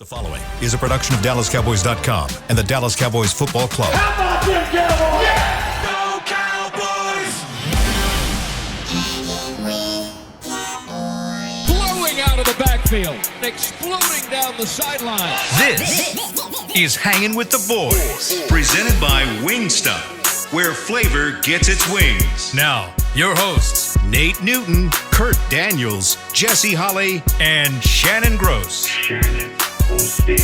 The following is a production of DallasCowboys.com and the Dallas Cowboys Football Club. How about them Cowboys? Yeah! Go Cowboys! Blowing out of the backfield, exploding down the sideline. This is Hangin' with the Boys, presented by Wingstop, where flavor gets its wings. Now, your hosts, Nate Newton, Kurt Daniels, Jesse Holley, and Shannon Gross. Shannon will speak.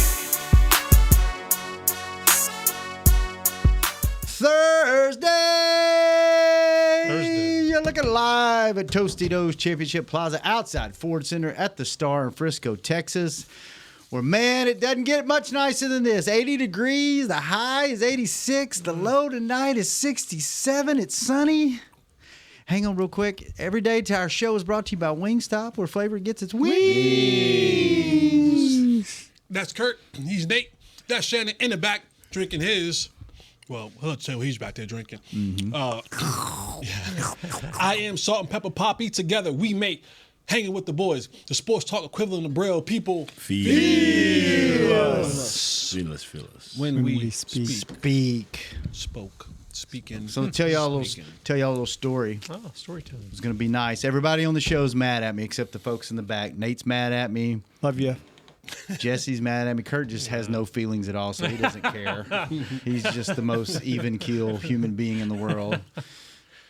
Thursday. You're looking live at Tostitos Championship Plaza outside Ford Center at the Star in Frisco, Texas. Where, man, it doesn't get much nicer than this. 80 degrees, the high is 86, the low tonight is 67. It's sunny. Hang on real quick. Every day to our show is brought to you by Wingstop, where flavor gets its wings. That's Kurt. He's Nate. That's Shannon in the back drinking his. Well, let's say he's back there drinking. Yeah. I am Salt and Pepper Poppy. Together we make Hanging with the Boys, the sports talk equivalent of Braille. People feel us. Feel us. When we speak. Speaking. So tell y'all a little story. Oh, story time. It's gonna be nice. Everybody on the show is mad at me except the folks in the back. Nate's mad at me. Love you. Jesse's mad at me. Kurt just has no feelings at all, so he doesn't care. He's just the most even keel human being in the world.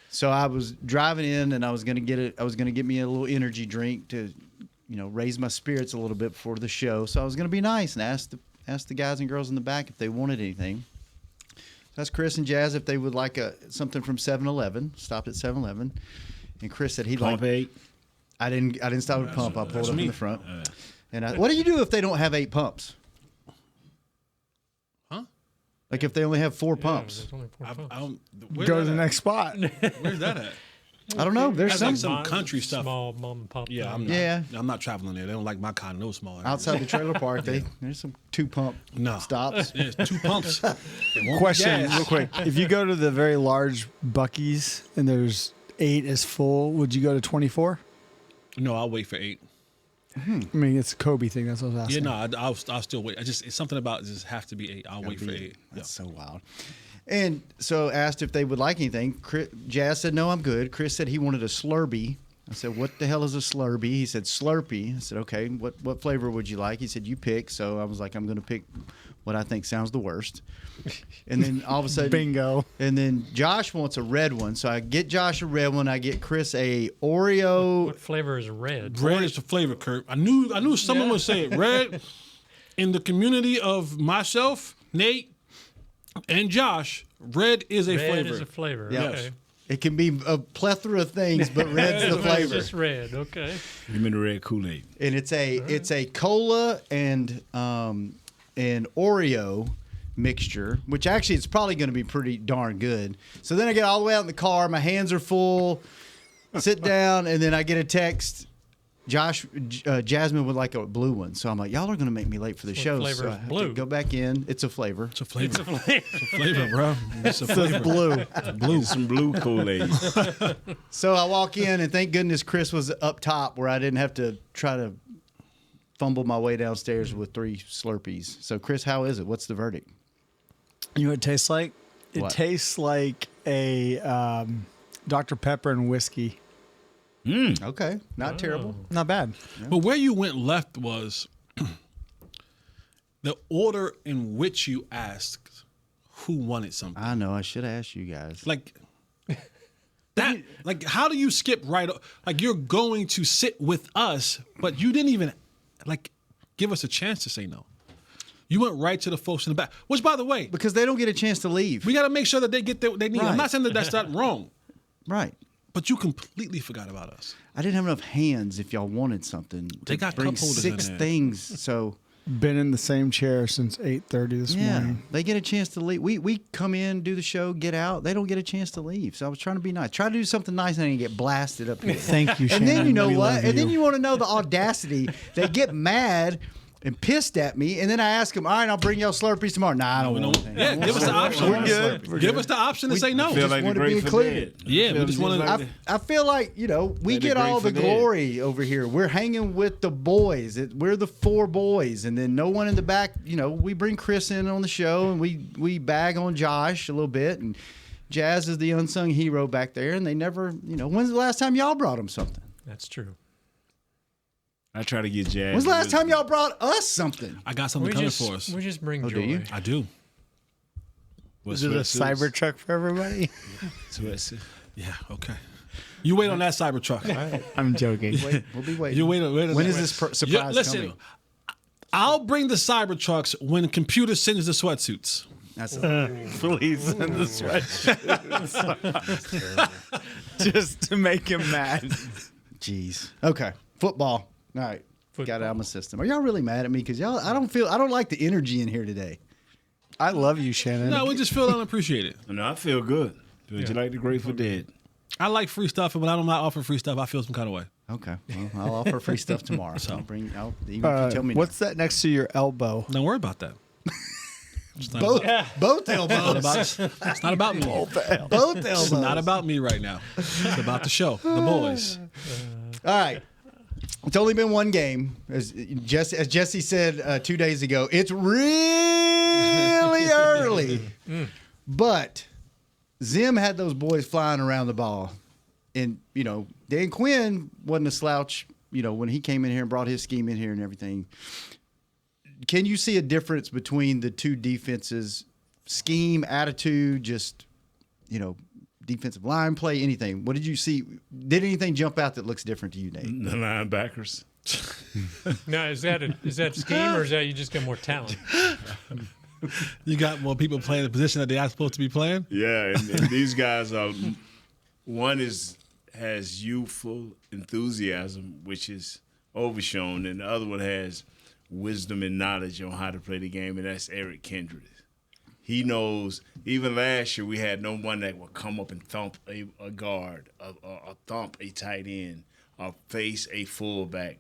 So I was driving in, and I was gonna get me a little energy drink to, raise my spirits a little bit before the show. So I was gonna be nice and ask the guys and girls in the back if they wanted anything. That's Chris and Jazz if they would like something from 7-Eleven. Stopped at 7-Eleven, and Chris said he'd Pump like. 8. I didn't stop at pump. I pulled up in the front. And what do you do if they don't have 8 pumps? Huh? Like if they only have 4 pumps? There's only 4 pumps. I don't, Go to the next spot. Where's that at? I don't know. There's That's some like some country stuff. Small mom and pop. Yeah, thing. I'm not traveling there. They don't like my kind of no small area. outside the trailer park. There's some 2-pump No. stops. Yeah, it's 2 pumps. It won't Question gas. real quick. If you go to the very large Buc-ee's and there's 8 is full, would you go to 24? No, I'll wait for 8. I mean, it's a Kobe thing. That's what I was Yeah, asking. no, I'll still wait. It's something about it just have to be 8. I'll wait for 8. That's so wild. And so asked if they would like anything. Jazz said, no, I'm good. Chris said he wanted a Slurpee. I said, what the hell is a Slurpee? He said, Slurpee. I said, okay, what flavor would you like? He said, you pick. So I was like, I'm going to pick what I think sounds the worst. And then all of a sudden. Bingo. And then Josh wants a red one. So I get Josh a red one. I get Chris a Oreo. What flavor is red? Red is the flavor, Kurt. I knew someone would say it. Red, in the community of myself, Nate, and Josh, red is a flavor. Red is a flavor. Yes. Okay. It can be a plethora of things, but red's the It's flavor. just red. Okay. Give me the red Kool-Aid. And it's a cola and Oreo mixture, which actually it's probably going to be pretty darn good. So then I get all the way out in the car, my hands are full, sit down, and then I get a text. Jasmine would like a blue one, so I'm like, y'all are going to make me late for the show. flavor So is I have blue? to go back in. It's a flavor. It's a flavor. It's a flavor. Flavor, bro. It's a flavor. Blue. Some blue Kool-Aid. So I walk in, and thank goodness Chris was up top where I didn't have to try to fumble my way downstairs with 3 Slurpees. So Chris, how is it? What's the verdict? You know what it tastes like? It What? tastes like a Dr. Pepper and whiskey. Okay, not terrible. Not bad. But where you went left was the order in which you asked who wanted something. I know. I should have asked you guys. Like that. Like, how do you skip right? Like, you're going to sit with us, but you didn't even give us a chance to say no. You went right to the folks in the back. Which, by the way, Because they don't get a chance to leave. we got to make sure that they get what they need. Right. I'm not saying that that's not wrong, Right. but you completely forgot about us. I didn't have enough hands if y'all wanted something. They to got bring cup holders in 6 there. things. So, Been in the same chair since 8:30 this yeah, morning. they get a chance to leave. We come in, do the show, get out. They don't get a chance to leave. So I was trying to be nice. Try to do something nice and then get blasted up here. Thank you, And Shannon. then you know We what? love And then you. you want to know the audacity. They get mad and pissed at me. And then I ask him, all right, I'll bring y'all Slurpees tomorrow. Nah, I don't want anything. Yeah, give us the option. We're good. Give us the option to say no. Feel like want the to be Grateful included. Dead. Yeah, we just want to. I feel like, we Let get the all the Grateful Dead. glory over here. We're hanging with the boys. We're the 4 boys. And then no one in the back, we bring Chris in on the show and we bag on Josh a little bit. And Jazz is the unsung hero back there. And they never, when's the last time y'all brought them something? That's true. I try to get Jazz. When's the last time y'all brought us something? I got something coming for us. We just bring joy. do you? I do. Is it a Cybertruck for everybody? Yeah. Okay. You wait on that Cybertruck. I'm joking. We'll be waiting. You wait on When is this surprise listen, coming? I'll bring the Cybertrucks when the computer sends the sweatsuits. That's Please send the sweatshirt. Just to make him mad. Jeez. Okay. Football. All right. Got it out of my system. Are y'all really mad at me? Because I don't like the energy in here today. I love you, Shannon. No, we just feel unappreciated. No, I feel good. Don't you like the Grateful Dead? I like free stuff, and when I'm not offering free stuff, I feel some kind of way. Okay. Well, I'll offer free stuff tomorrow. So even if you tell me What's that next to your elbow? Don't worry about that. both elbows. It's not about me. Both It's elbows. not about me right now. It's about the show, the boys. All right. It's only been one game. As Jesse said 2 days ago, it's really early. But Zim had those boys flying around the ball. And, Dan Quinn wasn't a slouch, when he came in here and brought his scheme in here and everything. Can you see a difference between the two defenses, scheme, attitude, just, defensive line play, anything? What did you see? Did anything jump out that looks different to you, Nate? The linebackers. Now, is that scheme or is that you just got more talent? You got more people playing the position that they are supposed to be playing? Yeah, and these guys are. One has youthful enthusiasm, which is overshown, and the other one has wisdom and knowledge on how to play the game, and that's Eric Kendrick. He knows. Even last year, we had no one that would come up and thump a guard, or thump a tight end, or face a fullback.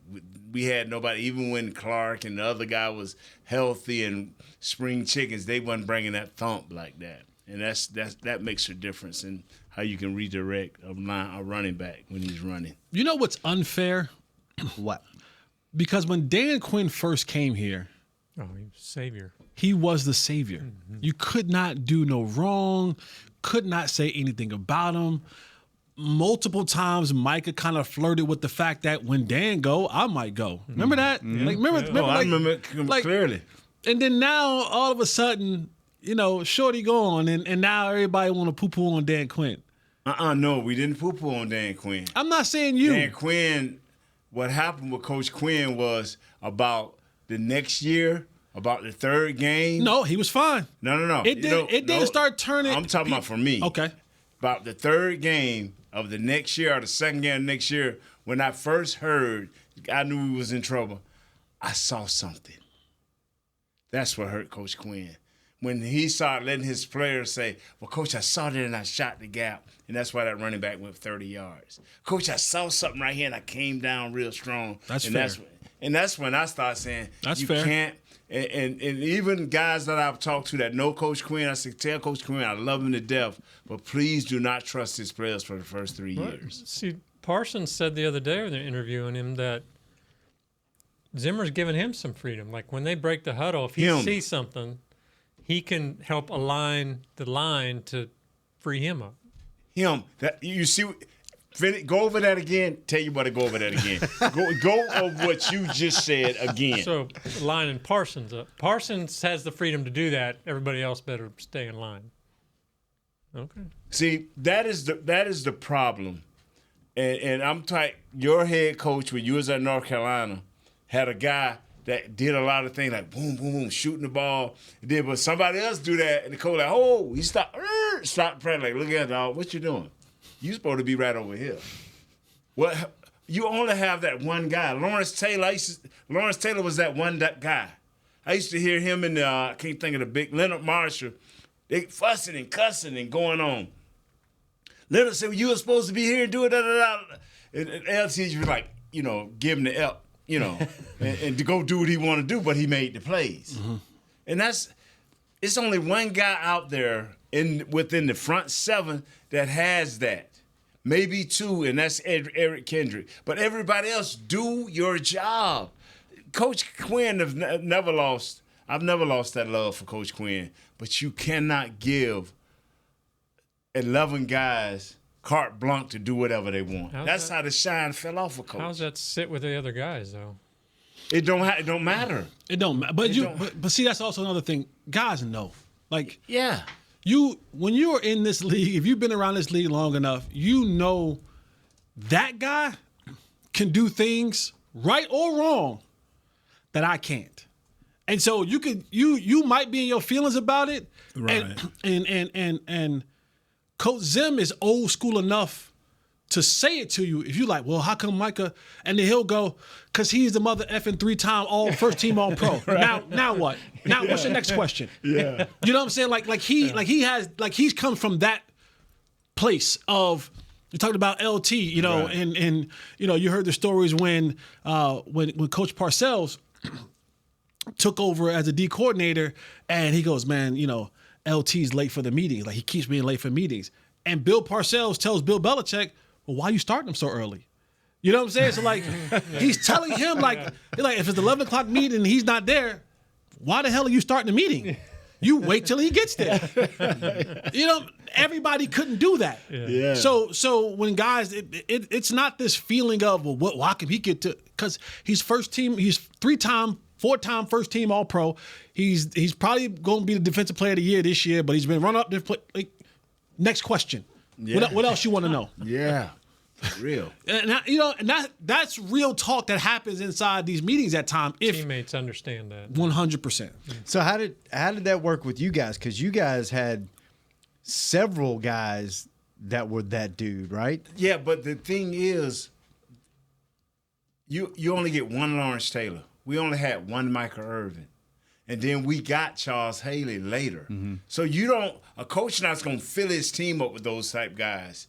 We had nobody. Even when Clark and the other guy was healthy and spring chickens, they wasn't bringing that thump like that. And that makes a difference in how you can redirect a running back when he's running. You know what's unfair? What? Because when Dan Quinn first came here, Oh, he was savior. he was the savior. You could not do no wrong, could not say anything about him. Multiple times, Micah kind of flirted with the fact that when Dan go, I might go. Remember that? Like, remember, I remember it clearly. And then now, all of a sudden, Shorty gone, and now everybody want to poo-poo on Dan Quinn. No, we didn't poo-poo on Dan Quinn. I'm not saying you. Dan Quinn, what happened with Coach Quinn was about the next year, about the third game. No, he was fine. No. It didn't start turning. I'm talking about for me. Okay. About the third game of the next year or the second game of next year, when I first heard, I knew we was in trouble. I saw something. That's what hurt Coach Quinn. When he started letting his players say, well, Coach, I saw that and I shot the gap. And that's why that running back went 30 yards. Coach, I saw something right here and I came down real strong. That's and fair. That's when I started saying, That's you fair. can't. And even guys that I've talked to that know Coach Quinn, I said, tell Coach Quinn I love him to death, but please do not trust his players for the first 3 years. See, Parsons said the other day when they're interviewing him that Zimmer's giving him some freedom. Like when they break the huddle, if he sees something, he can help align the line to free him up. You see, go over that again. Tell you what to go over that again. go over what you just said again. So lining Parsons up. Parsons has the freedom to do that. Everybody else better stay in line. Okay. See, that is the problem. And I'm tight. Your head coach, when you was at North Carolina, had a guy that did a lot of things like boom, boom, boom, shooting the ball. But somebody else do that, and the coach like, oh, he stopped praying like, look at dog, what you doing? You supposed to be right over here. Well, you only have that one guy. Lawrence Taylor was that one guy. I used to hear him and I can't think of the big Leonard Marshall. They fussing and cussing and going on. Leonard said, well, you were supposed to be here and do it, da, da, da. And LT was like, give him the L. and to go do what he want to do, but he made the plays. Mm-hmm. And it's only one guy out there within the front seven that has that. Maybe two, and that's Eric Kendrick. But everybody else, do your job. Coach Quinn I've never lost that love for Coach Quinn, but you cannot give 11 guys carte blanche to do whatever they want. That's how the shine fell off of Coach. How's that sit with the other guys, though? It don't matter. It don't matter. But see, that's also another thing. Guys know. Like, yeah. When you are in this league, if you've been around this league long enough, you know that guy can do things right or wrong that I can't. And so you might be in your feelings about it. Right. And Coach Zim is old school enough to say it to you. If you like, well, how come Micah? And then he'll go, because he's the mother effing 3-time first team all pro. Right. Now what? Now what's your next question? Yeah. You know what I'm saying? Like he's come from that place of, you talked about LT, Right. and you heard the stories when Coach Parcells took over as a D coordinator, and he goes, man, LT's late for the meetings. Like, he keeps being late for meetings. And Bill Parcells tells Bill Belichick, well, why are you starting him so early? You know what I'm saying? So, like, he's telling him, if it's 11 o'clock meeting and he's not there, why the hell are you starting the meeting? You wait till he gets there. Everybody couldn't do that. Yeah. So when guys, it's not this feeling of, well, why can he get to? Because he's first team, he's 3-time, 4-time first team All Pro. He's probably going to be the defensive player of the year this year, but he's been run up. Next question. Yeah. What else you want to know? Yeah. Real. And that's real talk that happens inside these meetings at times. If teammates understand that. 100%. So how did that work with you guys? Because you guys had several guys that were that dude, right? Yeah, but the thing is, you only get one Lawrence Taylor. We only had one Michael Irvin. And then we got Charles Haley later. Mm-hmm. So a coach not's going to fill his team up with those type guys,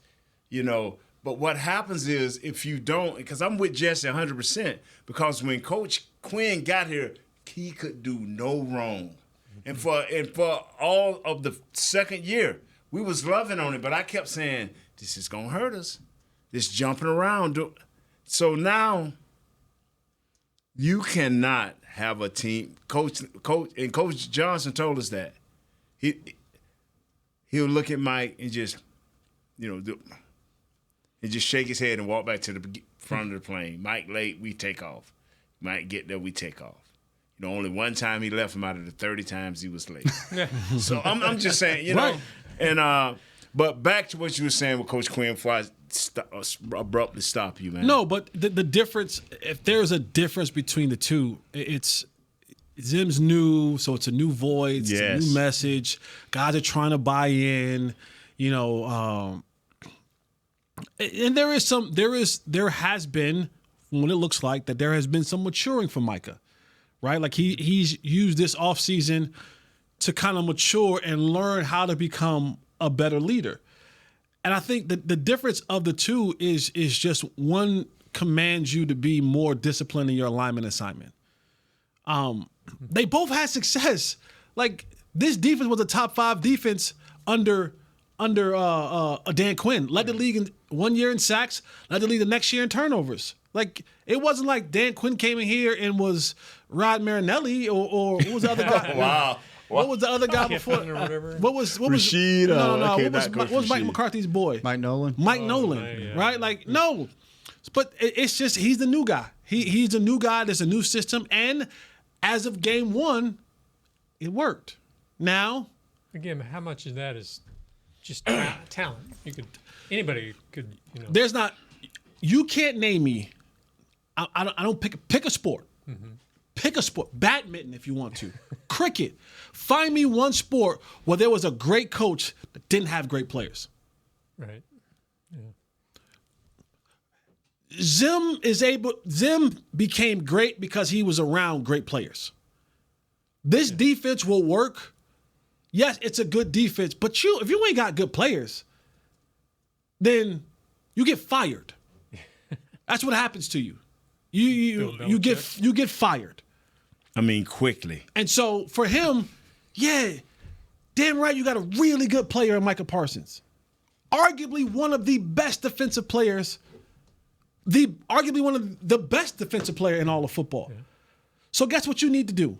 But what happens is, if you don't, because I'm with Jesse 100%, because when Coach Quinn got here, he could do no wrong. And for all of the second year, we was loving on it, but I kept saying, this is going to hurt us. This jumping around. So now you cannot have a team. Coach Johnson told us that. He'll look at Mike and just, and just shake his head and walk back to the front of the plane. Mike late, we take off. Mike get there, we take off. Only one time he left him out of the 30 times he was late. So I'm just saying, Right. And but back to what you were saying with Coach Quinn before I abruptly stop you, man. No, but the difference, if there's a difference between the two, it's Zim's new, so it's a new voice, it's a new message. Guys are trying to buy in, and there has been, what it looks like, that there has been some maturing for Micah, right? Like he's used this offseason to kind of mature and learn how to become a better leader. And I think that the difference of the two is just one commands you to be more disciplined in your alignment assignment. They both had success. Like, this defense was a top 5 defense under Dan Quinn. Led the league in 1 year in sacks, led the league the next year in turnovers. Like, it wasn't like Dan Quinn came in here and was Rod Marinelli or what was the other guy? Wow. What was the other guy before? Or whatever. What was Rashid? No. Okay, What was Mike Rashid. McCarthy's boy? Mike Nolan. Mike Nolan, yeah. right? Like, no. But it's just, he's the new guy. He's a new guy. There's a new system. And as of game 1, it worked. Now, Again, how much of that is just talent? Anybody could. there's not, you can't name me. I don't pick a sport. Mm-hmm. Pick a sport. Badminton, if you want to. Cricket. Find me one sport where there was a great coach that didn't have great players. Right. Zim became great because he was around great players. This defense will work. Yes, it's a good defense, but if you ain't got good players, then you get fired. That's what happens to you. you get fired. I mean, quickly. And so for him, yeah, damn right, you got a really good player in Micah Parsons. Arguably one of the best defensive players, arguably one of the best defensive player in all of football. Yeah. So guess what you need to do?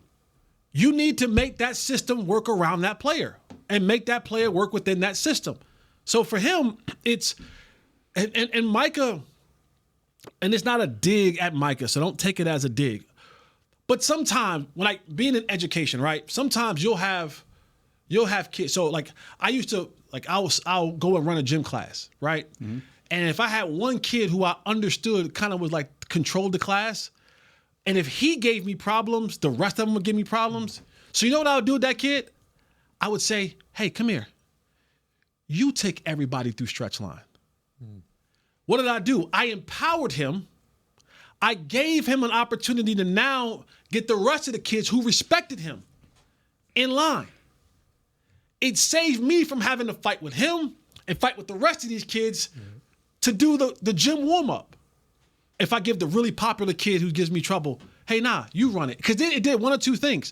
You need to make that system work around that player and make that player work within that system. So for him, it's and Micah, and it's not a dig at Micah, so don't take it as a dig. But sometimes, like being in education, right? Sometimes you'll have kids. So like I used to, like I'll go and run a gym class, right? Mm-hmm. And if I had one kid who I understood kind of was like controlled the class, and if he gave me problems, the rest of them would give me problems. So you know what I would do with that kid? I would say, hey, come here. You take everybody through stretch line. Mm. What did I do? I empowered him. I gave him an opportunity to now get the rest of the kids who respected him in line. It saved me from having to fight with him and fight with the rest of these kids to do the gym warm-up. If I give the really popular kid who gives me trouble, hey, nah, you run it. Because then it did one or two things.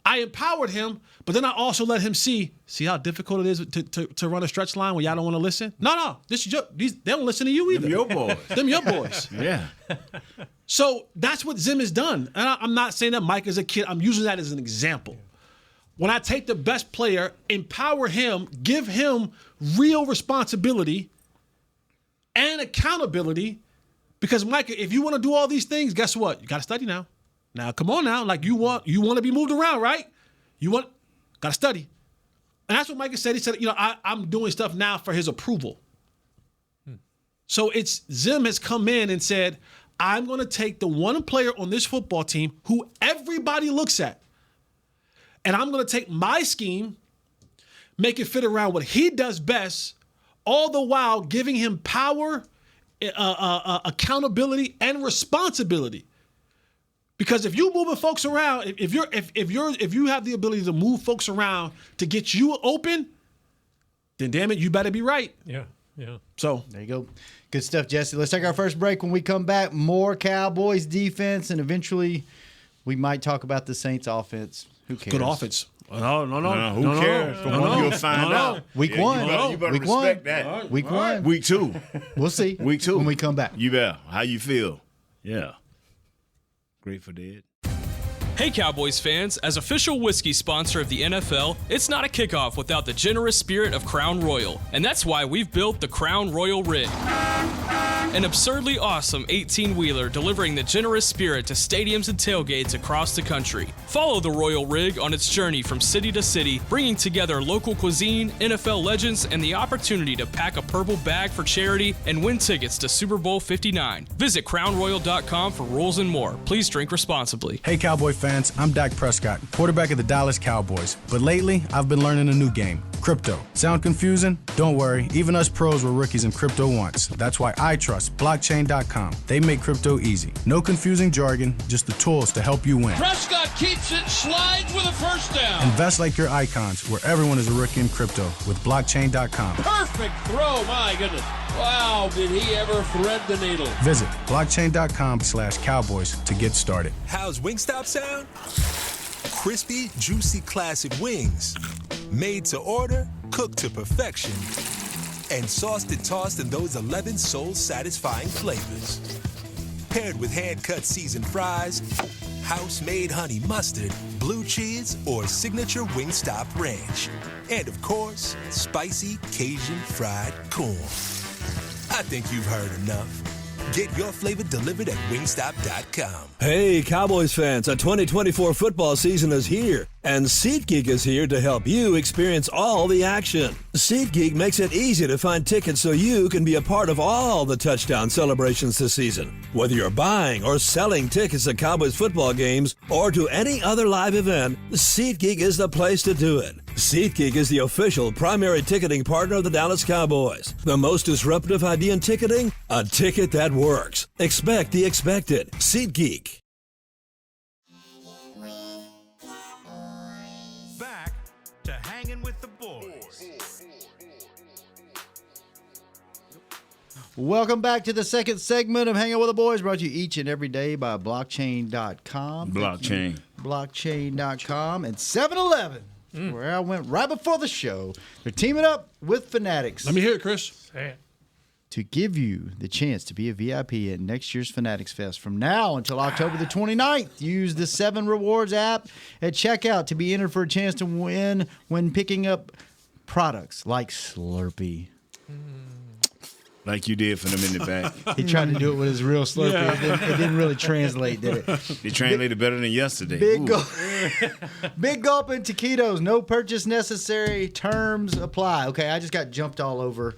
I empowered him, but then I also let him see how difficult it is to run a stretch line when y'all don't want to listen. No, they don't listen to you either. Them your boys. Them your boys. Yeah. So that's what Zim has done. And I'm not saying that Mike is a kid. I'm using that as an example. When I take the best player, empower him, give him real responsibility and accountability, because Micah, if you want to do all these things, guess what? You got to study now. Now, come on now. Like you want to be moved around, right? Got to study. And that's what Micah said. He said, I'm doing stuff now for his approval. So Zim has come in and said, I'm going to take the one player on this football team who everybody looks at, and I'm going to take my scheme, make it fit around what he does best, all the while giving him power, accountability, and responsibility. Because if you moving folks around, if you have the ability to move folks around to get you open, then damn it, you better be right. Yeah. So there you go. Good stuff, Jesse. Let's take our first break. When we come back, more Cowboys defense, and eventually we might talk about the Saints offense. Who cares? Good offense. No. Who cares? You'll find out. Week one. You better respect that. Week one. Week two. We'll see. Week two. When we come back. You bet. How you feel? Yeah. Grateful Dead. Hey Cowboys fans, as official whiskey sponsor of the NFL, it's not a kickoff without the generous spirit of Crown Royal, and that's why we've built the Crown Royal Rig. An absurdly awesome 18-wheeler delivering the generous spirit to stadiums and tailgates across the country. Follow the Royal Rig on its journey from city to city, bringing together local cuisine, NFL legends, and the opportunity to pack a purple bag for charity and win tickets to Super Bowl 59. Visit crownroyal.com for rules and more. Please drink responsibly. Hey Cowboy fans, I'm Dak Prescott, quarterback of the Dallas Cowboys. But lately, I've been learning a new game, crypto. Sound confusing? Don't worry, even us pros were rookies in crypto once. That's why I trust blockchain.com. They make crypto easy. No confusing jargon, just the tools to help you win. Prescott keeps it, slides with a first down. Invest like your icons, where everyone is a rookie in crypto with blockchain.com. Perfect throw, my goodness. Wow, did he ever thread the needle? Visit blockchain.com/Cowboys to get started. How's Wingstop sound? Crispy, juicy, classic wings. Made to order, cooked to perfection. And sauced and tossed in those 11 soul-satisfying flavors. Paired with hand-cut seasoned fries, house-made honey mustard, blue cheese, or signature Wingstop ranch. And of course, spicy Cajun fried corn. I think you've heard enough. Get your flavor delivered at wingstop.com. Hey, Cowboys fans, the 2024 football season is here, and SeatGeek is here to help you experience all the action. SeatGeek makes it easy to find tickets so you can be a part of all the touchdown celebrations this season. Whether you're buying or selling tickets to Cowboys football games or to any other live event, SeatGeek is the place to do it. SeatGeek is the official primary ticketing partner of the Dallas Cowboys. The most disruptive idea in ticketing? A ticket that works. Expect the expected. SeatGeek. Back to Hangin' with the Boys. Welcome back to the second segment of Hanging with the Boys, brought to you each and every day by blockchain.com. Blockchain.com and 7-Eleven, where I went right before the show. They're teaming up with Fanatics. Let me hear it, Chris. Say it. To give you the chance to be a VIP at next year's Fanatics Fest. From now until October the 29th, use the 7 Rewards app at checkout to be entered for a chance to win when picking up products like Slurpee. Like you did for them in the back. He tried to do it with his real Slurpee. Yeah. It didn't really translate, did it? It translated better than yesterday. Big gulp and taquitos. No purchase necessary. Terms apply. Okay, I just got jumped all over.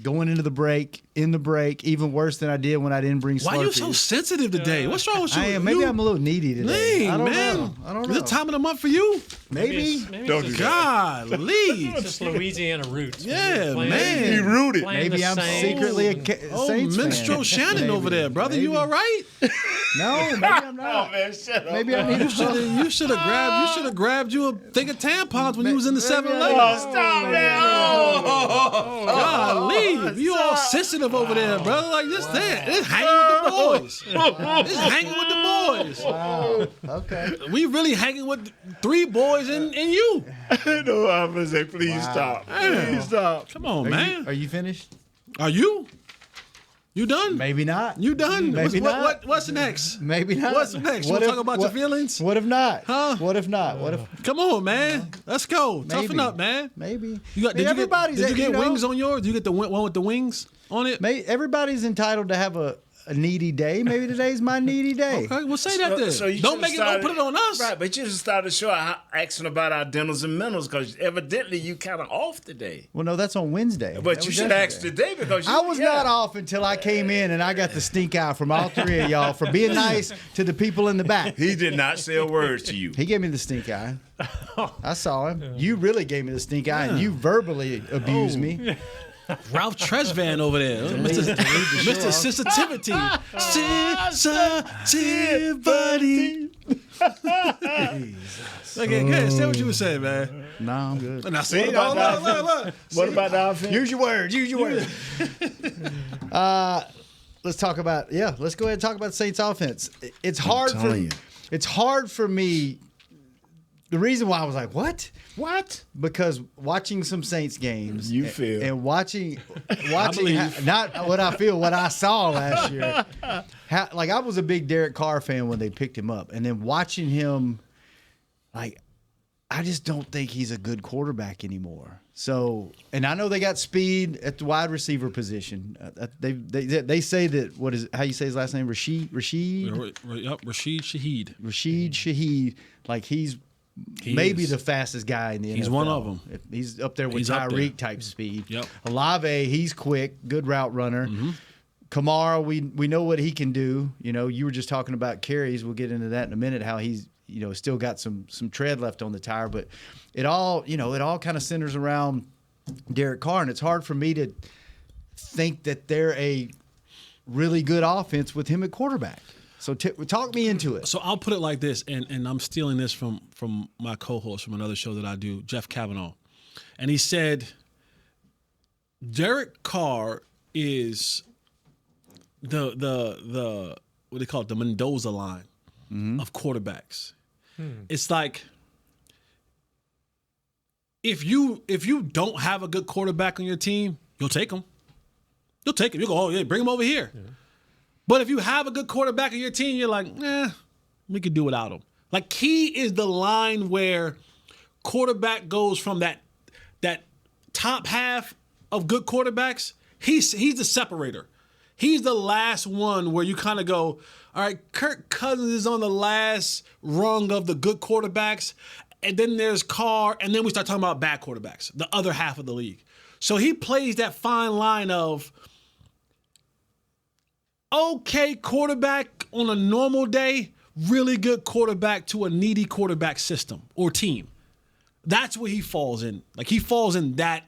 Going into the break, in the break, even worse than I did when I didn't bring Slurpees. Why are you so sensitive today? What's wrong with you? Maybe I'm a little needy today. Dang, I don't man. know. I don't know. Is it time of the month for you? Maybe. Don't do that. God, leave. It's just Louisiana roots. Yeah, man. He rooted. Maybe I'm secretly a Saints minstrel fan. Shannon Maybe. over there, brother. You all right? No, maybe I'm not. Oh, man, shut up. Maybe I need You should have grabbed you a thing of tampons when you was in the 7-Eleven. Oh, stop, man. God, leave. You all sensitive over there, brother. Like this, that. It's hanging with the boys. It's hanging with the boys. Wow. Okay. We really hanging with 3 boys and you. No, I'm going to say, please stop. Please stop. Come on, man. Are you finished? Are you? You done? Maybe not. You done? Maybe not. What's next? Maybe not. What's next? You want to talk about your feelings? What if not? Huh? What if not? What if? Come on, man. Let's go. Toughen up, man. Maybe. Did you get wings on yours? Did you get the one with the wings on it? Everybody's entitled to have a needy day. Maybe today's my needy day. Okay, well say that then. So you don't put it on us. Right, but you just started the show asking about our dentals and mentals because evidently you kind of off today. Well, no, that's on Wednesday. But you should ask today because I was not off until I came in and I got the stink eye from all 3 of y'all for being nice to the people in the back. He did not say a word to you. He gave me the stink eye. I saw him. Yeah. You really gave me the stink eye, and you verbally abused me. Ralph Tresvant over there. Mr. Sensitivity. Sensitivity. Okay, good. Say what you were saying, man. No, I'm good. Now, see, look. What about the offense? Use your words. Let's talk about, let's go ahead and talk about the Saints offense. It's hard for me. The reason why I was like, what? Because watching some Saints games, and watching not what I feel, what I saw last year. Like I was a big Derek Carr fan when they picked him up, and then watching him, like I just don't think he's a good quarterback anymore. So, and I know they got speed at the wide receiver position. They say that how you say his last name, Rashid Shaheed. Rashid Shaheed, like he's maybe the fastest guy in the NFL. He's one of them. He's up there with Tyreek type speed. Yep. Olave, he's quick, good route runner. Mm-hmm. Kamara, we know what he can do. You know, you were just talking about carries. We'll get into that in a minute. How he's still got some tread left on the tire, but it all kind of centers around Derek Carr, and it's hard for me to think that they're a really good offense with him at quarterback. So talk me into it. So I'll put it like this, and I'm stealing this from my co-host from another show that I do, Jeff Kavanaugh. And he said, Derek Carr is the what do they call it, the Mendoza line of quarterbacks. It's like if you don't have a good quarterback on your team, you'll take him. You'll take him. You'll go, oh yeah, bring him over here. Yeah. But if you have a good quarterback on your team, you're like, we could do without him. Like he is the line where quarterback goes from that top half of good quarterbacks. He's the separator. He's the last one where you kind of go, all right, Kirk Cousins is on the last rung of the good quarterbacks, and then there's Carr, and then we start talking about bad quarterbacks, the other half of the league. So he plays that fine line of okay quarterback on a normal day, really good quarterback to a needy quarterback system or team. That's where he falls in. Like he falls in that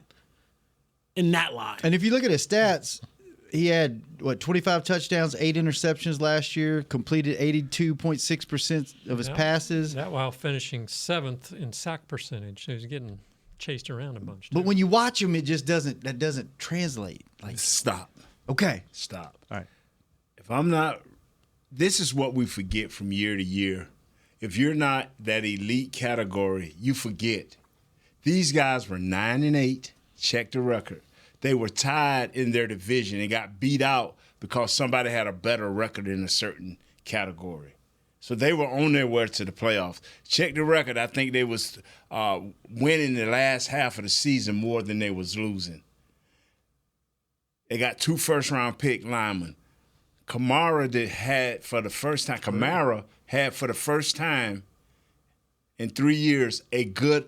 line. And if you look at his stats, he had 25 touchdowns, 8 interceptions last year, completed 82.6% of his passes. That while finishing 7th in sack percentage. So he's getting chased around a bunch. But when you watch him, it just doesn't translate. Like Stop. Okay. Stop. All right. If I'm not, this is what we forget from year to year. If you're not that elite category, you forget. These guys were 9-8. Check the record. They were tied in their division and got beat out because somebody had a better record in a certain category. So they were on their way to the playoffs. Check the record. I think they was winning the last half of the season more than they was losing. They got 2 first-round pick linemen. Kamara had for the first time in 3 years a good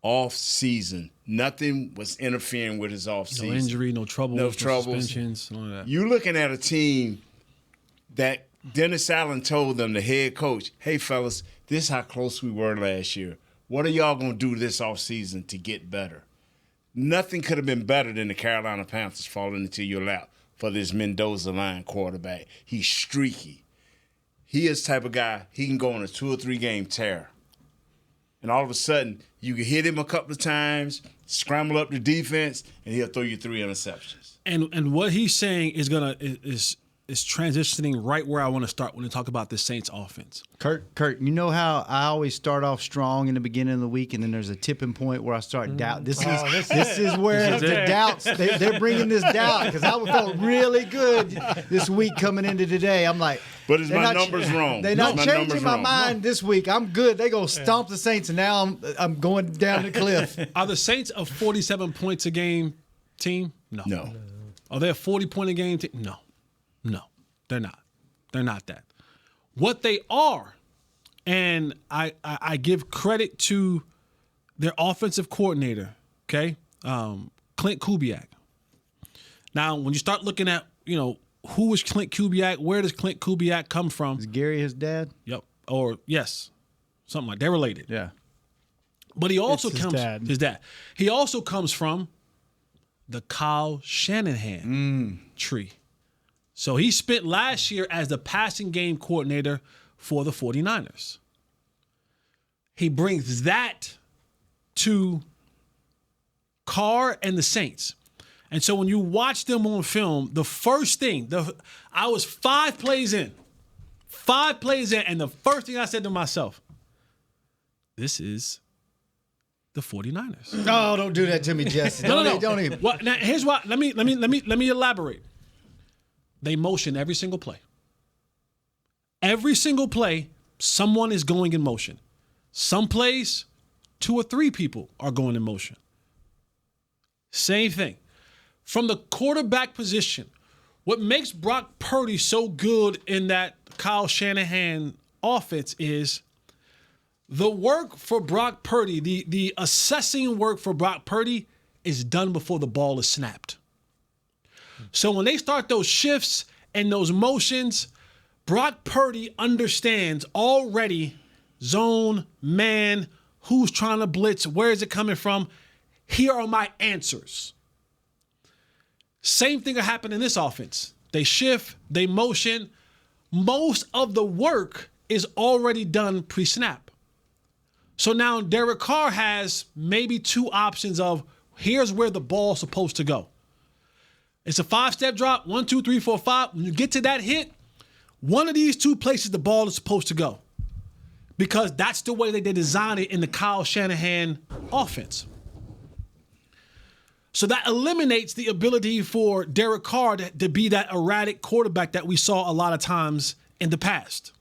off season. Nothing was interfering with his off season. No injury, no trouble, no troubles. suspensions, none of that. You looking at a team that Dennis Allen told them, the head coach, hey, fellas, this is how close we were last year. What are y'all going to do this offseason to get better? Nothing could have been better than the Carolina Panthers falling into your lap for this Mendoza line quarterback. He's streaky. He is the type of guy, he can go on a 2 or 3 game tear. And all of a sudden, you can hit him a couple of times, scramble up the defense, and he'll throw you 3 interceptions. And what he's saying is is transitioning right where I want to start when we talk about the Saints offense. Kurt, you know how I always start off strong in the beginning of the week, and then there's a tipping point where I start doubt. This is where the doubts. They're bringing this doubt because I felt really good this week coming into today. I'm like, but is my numbers wrong? They're not changing my mind this week. I'm good. They gonna stomp the Saints, and now I'm going down the cliff. Are the Saints a 47 points a game team? No. Are they a 40-point a game team? No, they're not. They're not that. What they are, and I give credit to their offensive coordinator, okay, Clint Kubiak. Now, when you start looking at, who is Clint Kubiak, where does Clint Kubiak come from? Is Gary his dad? Yep. Or, yes, something like that. They're related. Yeah. But he also his comes dad. his dad. He also comes from the Kyle Shanahan tree. So he spent last year as the passing game coordinator for the 49ers. He brings that to Carr and the Saints. And so when you watch them on film, the first thing, I was 5 plays in, and the first thing I said to myself, this is the 49ers. No, don't do that to me, Jesse. No. Don't even. Well, now here's why. Let me elaborate. They motion every single play. Every single play, someone is going in motion. Some plays, 2 or 3 people are going in motion. Same thing. From the quarterback position, what makes Brock Purdy so good in that Kyle Shanahan offense is the work for Brock Purdy, the assessing work for Brock Purdy is done before the ball is snapped. So when they start those shifts and those motions, Brock Purdy understands already zone, man, who's trying to blitz, where is it coming from? Here are my answers. Same thing will happen in this offense. They shift, they motion. Most of the work is already done pre-snap. So now Derek Carr has maybe 2 options of here's where the ball's supposed to go. It's a 5-step drop, 1, 2, 3, 4, 5. When you get to that hit, one of these 2 places the ball is supposed to go. Because that's the way that they designed it in the Kyle Shanahan offense. So that eliminates the ability for Derek Carr to be that erratic quarterback that we saw a lot of times in the past.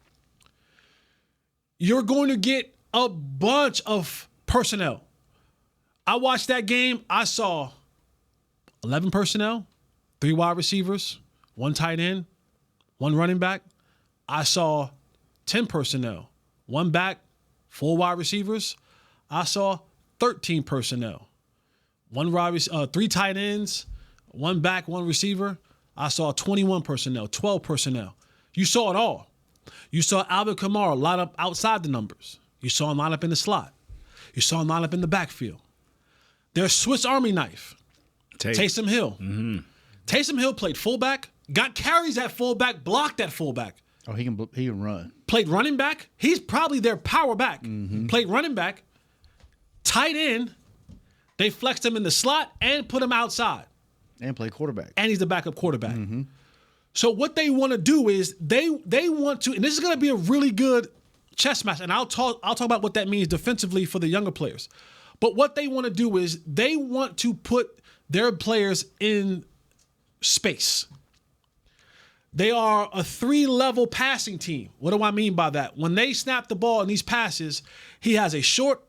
You're going to get a bunch of personnel. I watched that game. I saw 11 personnel, 3 wide receivers, 1 tight end, 1 running back. I saw 10 personnel, 1 back, 4 wide receivers. I saw 13 personnel, 3 tight ends, 1 back, 1 receiver. I saw 21 personnel, 12 personnel. You saw it all. You saw Alvin Kamara line up outside the numbers. You saw him line up in the slot. You saw him line up in the backfield. Their Swiss Army knife, Taysom Hill. Mm-hmm. Taysom Hill played fullback, got carries at fullback, blocked at fullback. Oh, he can run. Played running back. He's probably their power back. Mm-hmm. Played running back, tight end, They flexed him in the slot and put him outside. And play quarterback. And he's the backup quarterback. So what they want to do is they want to, and this is going to be a really good chess match, and I'll talk about what that means defensively for the younger players. But what they want to do is they want to put their players in space. They are a 3-level passing team. What do I mean by that? When they snap the ball in these passes, he has a short,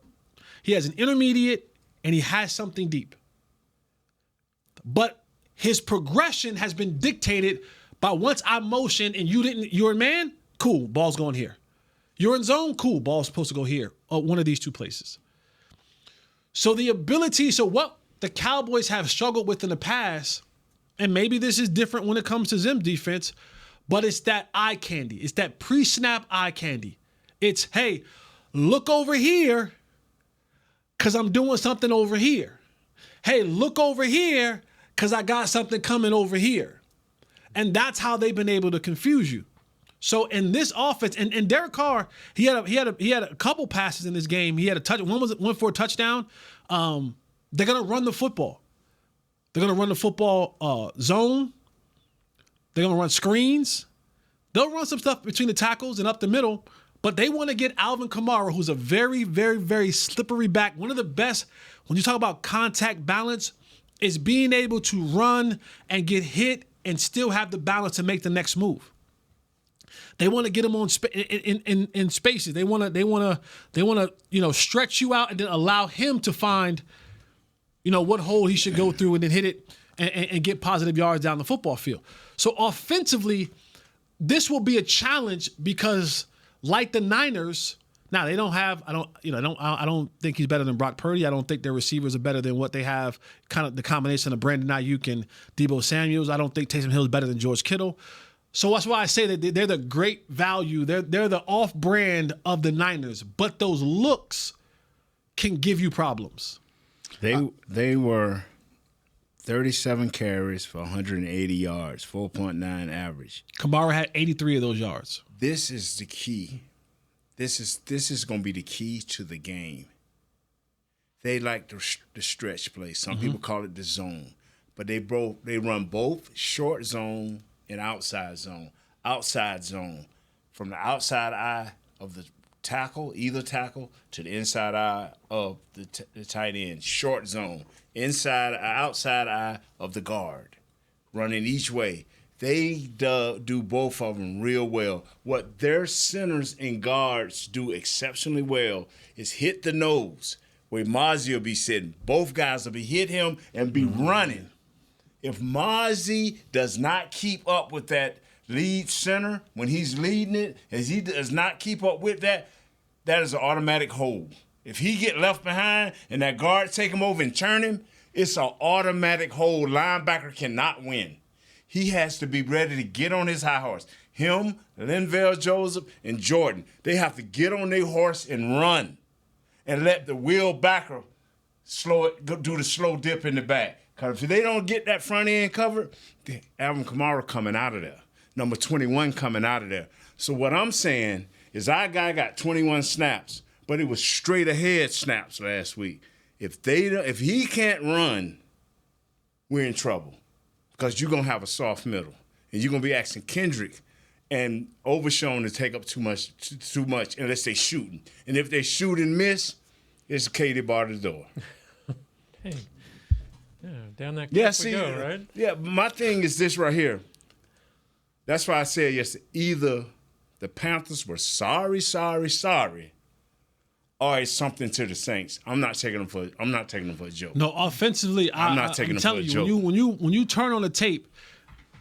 he has an intermediate, and he has something deep. But his progression has been dictated by once I motion and you're in man, cool, ball's going here. You're in zone, cool, ball's supposed to go here, or one of these two places. So what the Cowboys have struggled with in the past, and maybe this is different when it comes to Zim defense, but it's that eye candy. It's that pre-snap eye candy. It's, hey, look over here because I'm doing something over here. Hey, look over here because I got something coming over here. And that's how they've been able to confuse you. So in this offense, and Derek Carr, he had a couple passes in this game. He had a touch. One for a touchdown. They're gonna run the football. They're gonna run the football zone. They're gonna run screens. They'll run some stuff between the tackles and up the middle. But they want to get Alvin Kamara, who's a very, very, very slippery back. One of the best when you talk about contact balance is being able to run and get hit and still have the balance to make the next move. They want to get him on in spaces. They want to stretch you out and then allow him to find what hole he should go through and then hit it and get positive yards down the football field. So offensively, this will be a challenge because like the Niners, now they don't have I don't think he's better than Brock Purdy. I don't think their receivers are better than what they have, kind of the combination of Brandon Ayuk and Deebo Samuels. I don't think Taysom Hill is better than George Kittle. So that's why I say that they're the great value. They're the off-brand of the Niners, but those looks can give you problems. They were 37 carries for 180 yards, 4.9 average. Kamara had 83 of those yards. This is the key. This is going to be the key to the game. They like the stretch play. Some people call it the zone, but they run both short zone and outside zone. Outside zone, from the outside eye of the tackle, either tackle, to the inside eye of the tight end. Short zone, outside eye of the guard, running each way. They do both of them real well. What their centers and guards do exceptionally well is hit the nose, where Mozzie will be sitting. Both guys will be hit him and be running. If Mozzie does not keep up with that lead center when he's leading it, as he does not keep up with that, that is an automatic hold. If he get left behind and that guard take him over and turn him, it's an automatic hold. Linebacker cannot win. He has to be ready to get on his high horse. Him, Linval Joseph, and Jordan, they have to get on their horse and run and let the wheel backer do the slow dip in the back. Because if they don't get that front end covered, Alvin Kamara coming out of there. Number 21 coming out of there. So what I'm saying is our guy got 21 snaps, but it was straight ahead snaps last week. If he can't run, we're in trouble. Because you're going to have a soft middle. And you're going to be asking Kendrick and Overshown to take up too much unless they shooting. And if they shoot and miss, it's Katie bar the door. Hey. Yeah, down that cliff we go, right? Yeah, my thing is this right here. That's why I said yesterday, either the Panthers were sorry, or it's something to the Saints. I'm not taking them for a joke. No, offensively, I'm not taking them for a joke. When you turn on the tape,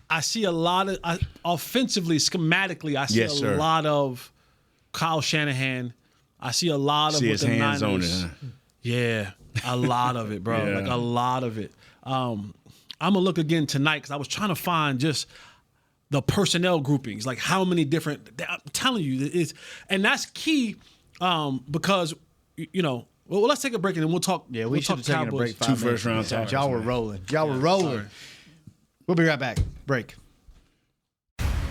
I see a lot of offensively, schematically. I see a lot of Kyle Shanahan. I see a lot of his hands Niners. on it. Huh? Yeah, a lot of it, bro. Yeah. Like a lot of it. I'm gonna look again tonight because I was trying to find just the personnel groupings, like how many different. I'm telling you, and that's key. Because, well, let's take a break and then we'll talk. Yeah, we should have taken a break. 2 first-round talks. Y'all were rolling. We'll be right back. Break.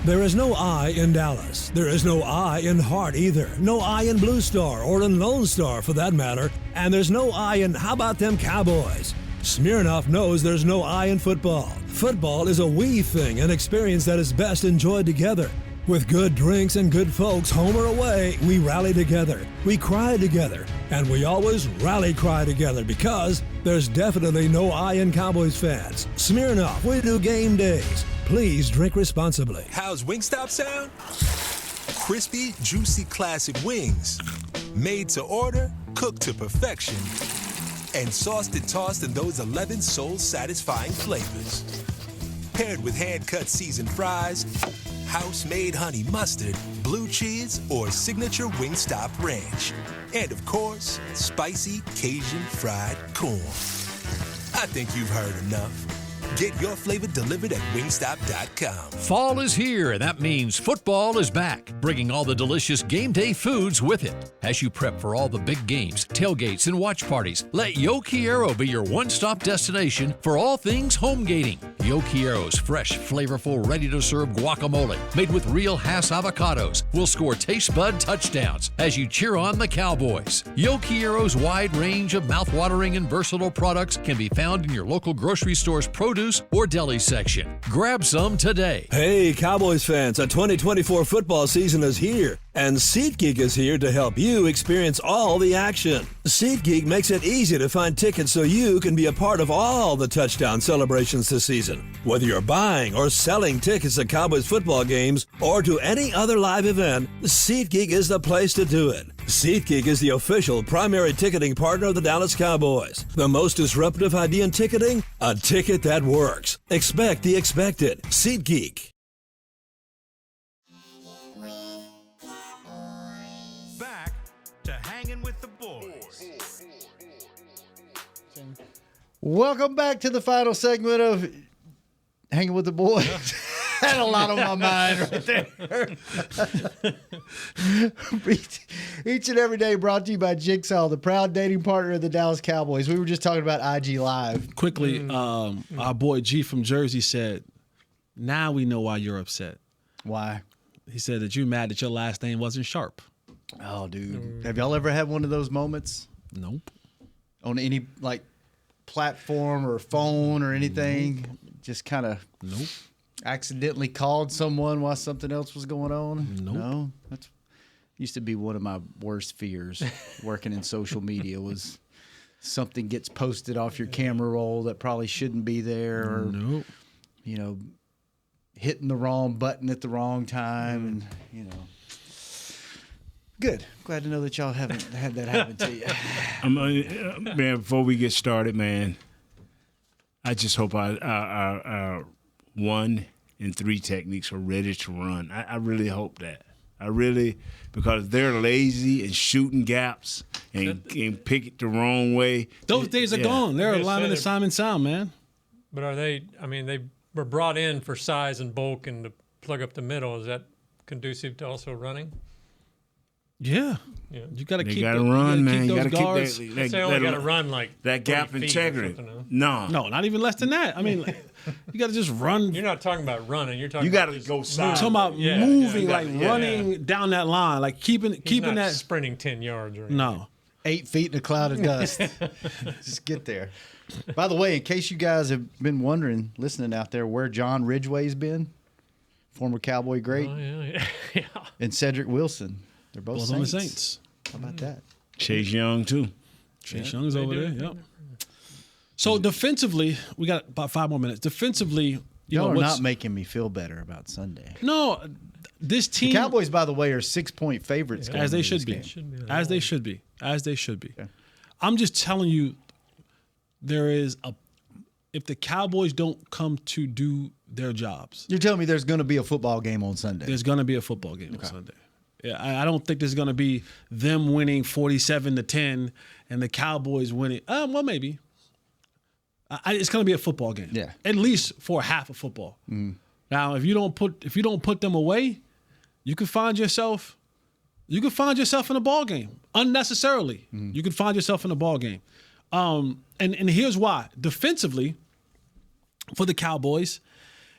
There is no I in Dallas. There is no I in Hart either. No I in Blue Star or in Lone Star for that matter. And there's no I in how about them Cowboys? Smirnoff knows there's no I in football. Football is a we thing, an experience that is best enjoyed together. With good drinks and good folks, home or away, we rally together. We cry together. And we always rally cry together because there's definitely no I in Cowboys fans. Smirnoff, we do game days. Please drink responsibly. How's Wingstop sound? Crispy, juicy, classic wings. Made to order, cooked to perfection. And sauced and tossed in those 11 soul-satisfying flavors. Paired with hand-cut seasoned fries, house-made honey mustard, blue cheese, or signature Wingstop ranch. And of course, spicy Cajun fried corn. I think you've heard enough. Get your flavor delivered at wingstop.com. Fall is here, and that means football is back, bringing all the delicious game day foods with it. As you prep for all the big games, tailgates, and watch parties, let Yo Quiero be your one-stop destination for all things home gating. Yo Quiero's fresh, flavorful, ready-to-serve guacamole made with real Hass avocados will score taste bud touchdowns as you cheer on the Cowboys. Yo Quiero's wide range of mouthwatering and versatile products can be found in your local grocery store's produce or deli section. Grab some today. Hey, Cowboys fans, a 2024 football season is here, and SeatGeek is here to help you experience all the action. SeatGeek makes it easy to find tickets so you can be a part of all the touchdown celebrations this season. Whether you're buying or selling tickets to Cowboys football games or to any other live event, SeatGeek is the place to do it. SeatGeek is the official primary ticketing partner of the Dallas Cowboys. The most disruptive idea in ticketing? A ticket that works. Expect the expected. SeatGeek. Back to Hangin' with the Boys. Welcome back to the final segment of Hanging with the Boys. Had a lot on my mind right there. Each and every day brought to you by Jigsaw, the proud dating partner of the Dallas Cowboys. We were just talking about IG Live. Quickly, our boy G from Jersey said, now we know why you're upset. Why? He said that you're mad that your last name wasn't Sharp. Oh, dude. Have y'all ever had one of those moments? Nope. On any, like, platform or phone or anything? Nope. Just kind of... Nope. Accidentally called someone while something else was going on? Nope. No? That's used to be one of my worst fears working in social media was something gets posted off your camera roll that probably shouldn't be there or, nope. you know, hitting the wrong button at the wrong time and, you know. Good. Glad to know that y'all haven't had that happen to you. Man, before we get started, man, I just hope our 1 and 3 techniques are ready to run. I really hope that. Because they're lazy and shooting gaps and pick it the wrong way. Those days are gone. They're lining the Simon Sound, man. But are they, I mean, they were brought in for size and bulk and to plug up the middle. Is that conducive to also running? Yeah. You got to keep gotta run, man. Keep You those got to guards. keep They only got to run like that gap integrity. No, not even less than that. I mean, you got to just run. You're not talking about running. You're talking. You got about to go I'm side. talking about moving, running down that line, like keeping not that sprinting 10 yards. Or anything. No, 8 feet in a cloud of dust. Just get there. By the way, in case you guys have been wondering, listening out there, where John Ridgway's been, former Cowboy great, and Cedric Wilson. They're both on the Saints. Saints. How about that? Chase Young too. Chase Young's over there. Yep. So defensively, we got about 5 more minutes. Defensively, Y'all are not making me feel better about Sunday. No, this team. The Cowboys, by the way, are 6-point favorites. As they should be. As they should be. As they should be. I'm just telling you, if the Cowboys don't come to do their jobs. You're telling me there's going to be a football game on Sunday. There's going to be a football game on Sunday. Yeah, I don't think there's going to be them winning 47-10 and the Cowboys winning. Well, maybe. It's going to be a football game. Yeah. At least for half of football. Mm. Now, if you don't put them away, you could find yourself in a ball game unnecessarily. Mm. You could find yourself in a ball game. And here's why. Defensively, for the Cowboys,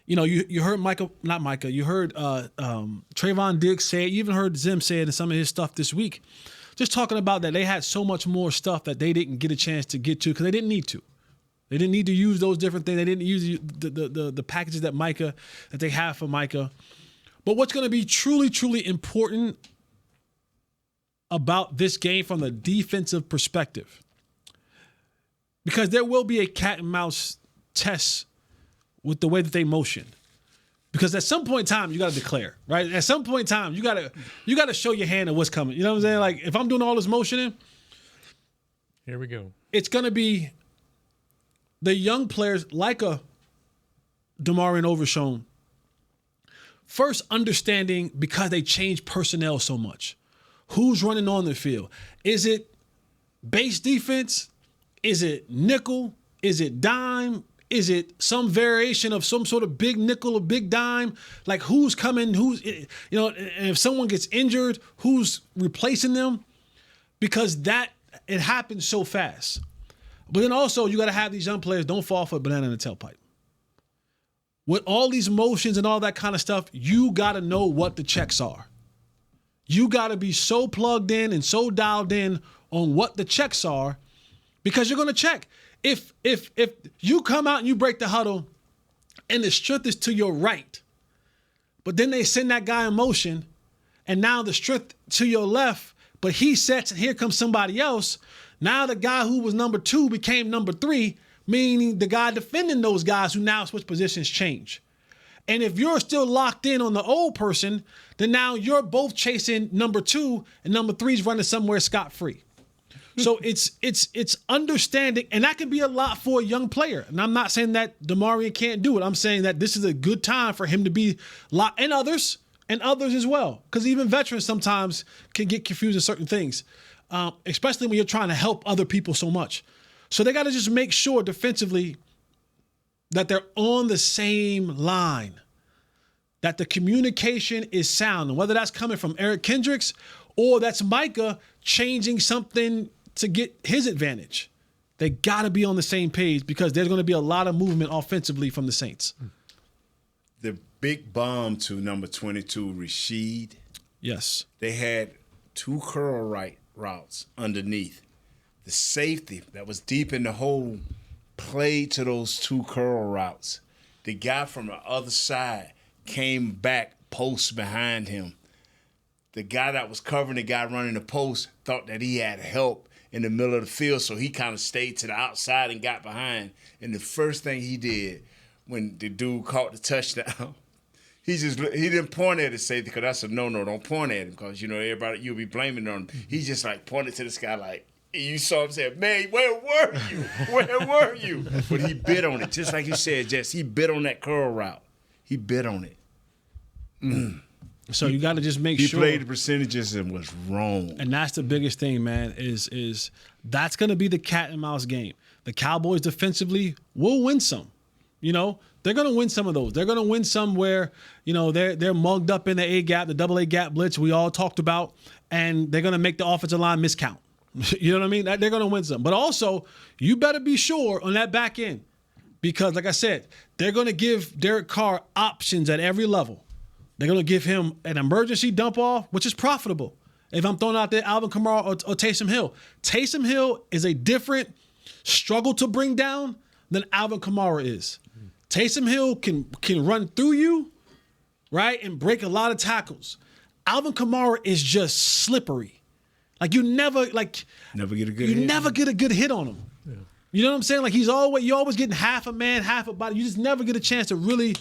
You heard you heard Trayvon Diggs say it. You even heard Zim say it in some of his stuff this week. Just talking about that they had so much more stuff that they didn't get a chance to get to because they didn't need to. They didn't need to use those different things. They didn't use the packages that they have for Micah. But what's going to be truly, truly important about this game from the defensive perspective, because there will be a cat and mouse test with the way that they motion. Because at some point in time, you got to declare, right? At some point in time, you got to show your hand of what's coming. You know what I'm saying? Like if I'm doing all this motioning, here we go. It's going to be the young players like a Damarian Overshown first understanding, because they change personnel so much. Who's running on the field? Is it base defense? Is it nickel? Is it dime? Is it some variation of some sort of big nickel or big dime? Like who's coming? And if someone gets injured, who's replacing them? Because it happens so fast. But then also you got to have these young players don't fall for a banana in the tailpipe. With all these motions and all that kind of stuff, you got to know what the checks are. You got to be so plugged in and so dialed in on what the checks are, because you're going to check. If you come out and you break the huddle and the strength is to your right, but then they send that guy in motion and now the strength to your left, but he sets and here comes somebody else. Now the guy who was number 2 became number 3, meaning the guy defending those guys who now switch positions change. And if you're still locked in on the old person, then now you're both chasing number 2 and number 3's running somewhere scot-free. So it's understanding, and that can be a lot for a young player. And I'm not saying that Damarian can't do it. I'm saying that this is a good time for him to be locked, and others as well. Because even veterans sometimes can get confused in certain things, especially when you're trying to help other people so much. So they got to just make sure defensively that they're on the same line, that the communication is sound. And whether that's coming from Eric Kendricks or that's Micah changing something to get his advantage, they got to be on the same page, because there's going to be a lot of movement offensively from the Saints. The big bomb to number 22, Rashid. Yes. They had 2 curl right routes underneath. The safety that was deep in the hole played to those 2 curl routes. The guy from the other side came back, post behind him. The guy that was covering the guy running the post thought that he had help in the middle of the field, so he kind of stayed to the outside and got behind. And the first thing he did when the dude caught the touchdown, he didn't point at the safety, because that's a no-no. Don't point at him, because, everybody, you'll be blaming on him. He just, pointed to the sky like, you saw him say, man, where were you? Where were you? But he bit on it, just like you said, Jess. He bit on that curl route. He bit on it. So you got to just make sure. He played the percentages and was wrong. And that's the biggest thing, man, is that's going to be the cat and mouse game. The Cowboys defensively will win some. They're going to win some of those. They're going to win some where, they're mugged up in the A-gap, the double A-gap blitz we all talked about, and they're going to make the offensive line miscount. You know what I mean? They're going to win some. But also, you better be sure on that back end, because, like I said, they're going to give Derek Carr options at every level. They're going to give him an emergency dump off, which is profitable. If I'm throwing out there Alvin Kamara or Taysom Hill. Taysom Hill is a different struggle to bring down than Alvin Kamara is. Taysom Hill can run through you, right, and break a lot of tackles. Alvin Kamara is just slippery. You never get a good hit. Never get a good hit on him. Yeah. You know what I'm saying? You're always getting half a man, half a body. You just never get a chance to really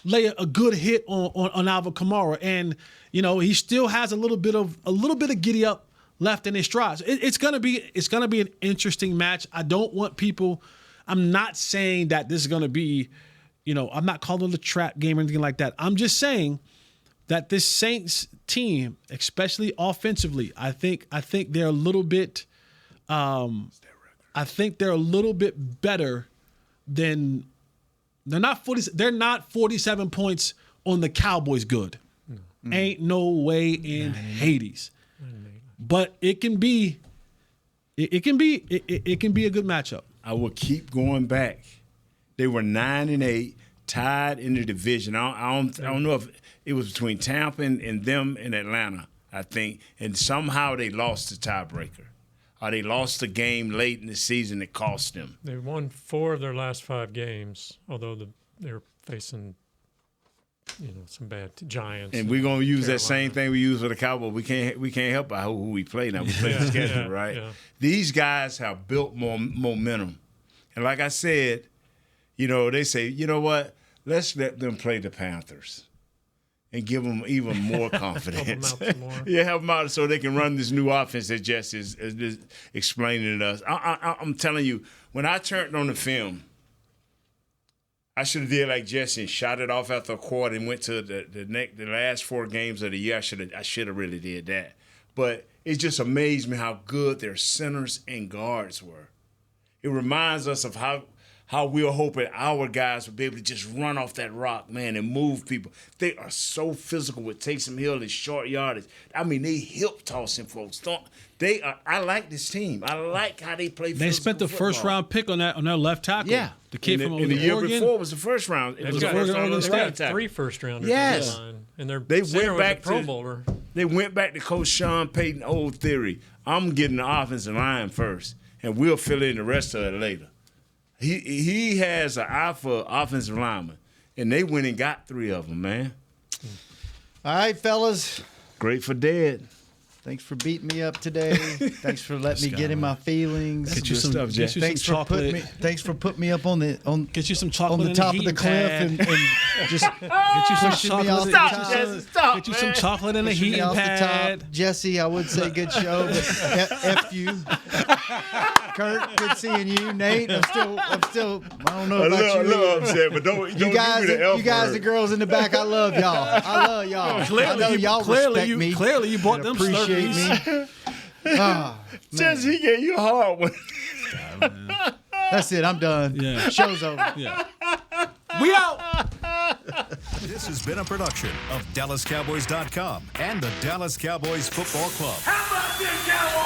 lay a good hit on Alvin Kamara, and he still has a little bit of giddy up left in his strides. It's gonna be an interesting match. I don't want people. I'm not saying that this is gonna be, I'm not calling it a trap game or anything like that. I'm just saying that this Saints team, especially offensively, I think they're a little bit. I think they're a little bit better than. They're not 47 points on the Cowboys good. Ain't no way in Hades. But it can be a good matchup. I will keep going back. They were 9-8, tied in the division. I don't know if it was between Tampa and them in Atlanta, I think, and somehow they lost the tiebreaker. Or they lost the game late in the season that cost them. They won 4 of their last 5 games, although they're facing, some bad Giants. And we're gonna use that same thing we use for the Cowboys. We can't help by who we play now. We play the schedule, right? Yeah. These guys have built more momentum, and like I said, they say, you know what? Let's let them play the Panthers. And give them even more confidence. Help them out some more. Yeah, help them out so they can run this new offense that Jess is explaining to us. I'm telling you, when I turned on the film, I should have did like Jesse and shot it off after a quarter and went to the last 4 games of the year. I should have really did that. But it just amazed me how good their centers and guards were. It reminds us of how we were hoping our guys would be able to just run off that rock, man, and move people. They are so physical with Taysom Hill and short yardage. I mean, they hip-tossing folks. I like this team. I like how they play They spent the football. First-round pick on that left tackle. Yeah. The kid from the year Oregon. before was the first round. It was the first round on the They got tackle. 3 first-rounders. Yes. And They went back to Pro to Bowler. They went back to Coach Sean Payton's old theory. I'm getting the offensive line first, and we'll fill in the rest of it later. He has an eye for offensive linemen, and they went and got 3 of them, man. All right, fellas. Great for dead. Thanks for beating me up today. Thanks for letting me get in my feelings. Get you some stuff, Jeff. Thanks for putting me up on get you some chocolate on the top of the cliff and just get you some chocolate. Stop, get you some chocolate in the heating off pad. The top. Jesse, I would say good show, but F you. Kurt, good seeing you. Nate, I'm still. I don't know about you. A little upset, but don't you guys, give me the F you guys, word. the girls in the back. I love y'all. I love y'all. I know y'all respect me. Clearly, you bought them appreciate me. Jesse, he gave you a hard one. That's it. I'm done. Yeah. Show's over. Yeah. We out. This has been a production of DallasCowboys.com and the Dallas Cowboys Football Club. How about this, Cowboys?